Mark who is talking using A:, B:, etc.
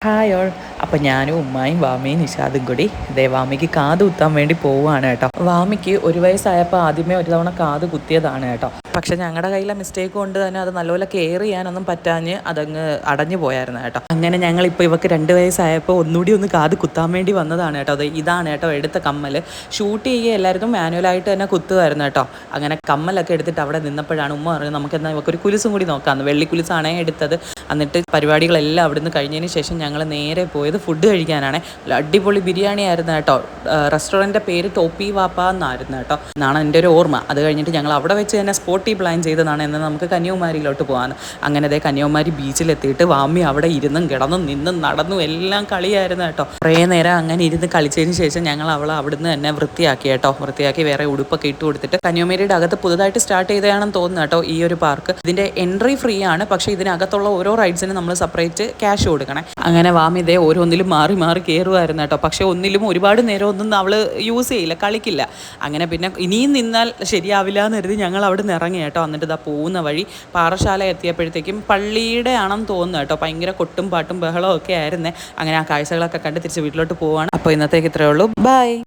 A: Hi all. അപ്പം ഞാനും ഉമ്മായും വാമയും നിഷാദും കൂടി ഇതേ വാമിക്ക് കാത് കുത്താൻ വേണ്ടി പോവുകയാണ് കേട്ടോ. വാമിക്ക് 1 വയസ്സായപ്പോൾ ആദ്യമേ ഒരു തവണ കാത് കുത്തിയതാണ് കേട്ടോ. പക്ഷെ ഞങ്ങളുടെ കയ്യിലെ മിസ്റ്റേക്ക് കൊണ്ട് തന്നെ അത് നല്ലപോലെ കെയർ ചെയ്യാനൊന്നും പറ്റാഞ്ഞ് അതങ്ങ് അടഞ്ഞു പോയായിരുന്നു കേട്ടോ. അങ്ങനെ ഞങ്ങളിപ്പോൾ ഇവക്ക് 2 വയസ്സായപ്പോൾ ഒന്നുകൂടി ഒന്ന് കാത് കുത്താൻ വേണ്ടി വന്നതാണ് കേട്ടോ. അത് ഇതാണ് കേട്ടോ എടുത്ത കമ്മൽ. ഷൂട്ട് ചെയ്യുക എല്ലാവരും മാനുവലായിട്ട് തന്നെ കുത്തുമായിരുന്നു കേട്ടോ. അങ്ങനെ കമ്മലൊക്കെ എടുത്തിട്ട് അവിടെ നിന്നപ്പോഴാണ് ഉമ്മ പറഞ്ഞത് നമുക്ക് എന്നാൽ ഇവക്കൊരു കുലുസും കൂടി നോക്കാമെന്ന്. വെള്ളിക്കുലുസാണേ എടുത്തത്. എന്നിട്ട് പരിപാടികളെല്ലാം അവിടുന്ന് കഴിഞ്ഞതിന് ശേഷം ഞങ്ങൾ നേരെ പോയത് ഫുഡ് കഴിക്കാനാണ്. അടിപൊളി ബിരിയാണി ആയിരുന്നു കേട്ടോ. റെസ്റ്റോറൻറ്റിൻ്റെ പേര് ടോപ്പി വാപ്പ എന്നായിരുന്നു കേട്ടോ. എന്നാണ് എൻ്റെ ഒരു ഓർമ്മ. അത് കഴിഞ്ഞിട്ട് ഞങ്ങൾ അവിടെ വെച്ച് തന്നെ സ്പോട്ടി പ്ലാൻ ചെയ്തതാണ് എന്ന് നമുക്ക് കന്യാകുമാരിയിലോട്ട് പോകാമെന്ന്. അങ്ങനെ അതേ കന്യാകുമാരി ബീച്ചിലെത്തിയിട്ട് വാമി അവിടെ ഇരുന്നും കിടന്നും നിന്നും നടന്നും എല്ലാം കളിയായിരുന്നു കേട്ടോ. കുറേ നേരം അങ്ങനെ ഇരുന്ന് കളിച്ചതിന് ശേഷം ഞങ്ങൾ അവളെ അവിടുന്ന് തന്നെ വൃത്തിയാക്കി കേട്ടോ. വൃത്തിയാക്കി വേറെ ഉടുപ്പൊക്കെ ഇട്ട് കൊടുത്തിട്ട് കന്യാകുമാരിയുടെ അകത്ത് പുതുതായിട്ട് സ്റ്റാർട്ട് ചെയ്തതാണെന്ന് തോന്നുന്നു കേട്ടോ ഈ ഒരു പാർക്ക്. ഇതിൻ്റെ എൻട്രി ഫ്രീ ആണ്. പക്ഷേ ഇതിനകത്തുള്ള ഓരോ റൈഡ്സിന് നമ്മൾ സെപ്പറേറ്റ് ക്യാഷ് കൊടുക്കണം. അങ്ങനെ വാമി ഇതേ ഓരോന്നിലും മാറി മാറി കയറുമായിരുന്നു കേട്ടോ. പക്ഷേ ഒന്നിലും ഒരുപാട് നേരം ഒന്നും അവൾ യൂസ് ചെയ്യില്ല, കളിക്കില്ല. അങ്ങനെ പിന്നെ ഇനിയും നിന്നാൽ ശരിയാവില്ല എന്ന് കരുതി ഞങ്ങൾ അവിടെ നിന്ന് ഇറങ്ങി കേട്ടോ. എന്നിട്ട് ഇതാ പോകുന്ന വഴി പാറശാല എത്തിയപ്പോഴത്തേക്കും പള്ളിയുടെ ആണെന്ന് തോന്നുന്നു കേട്ടോ. ഭയങ്കര കൊട്ടും പാട്ടും ബഹളവും ഒക്കെ ആയിരുന്നേ. അങ്ങനെ ആ കാഴ്ചകളൊക്കെ കണ്ട് തിരിച്ച് വീട്ടിലോട്ട് പോവാണ്. അപ്പോൾ ഇന്നത്തേക്ക് ഇത്രയേ ഉള്ളൂ. ബൈ.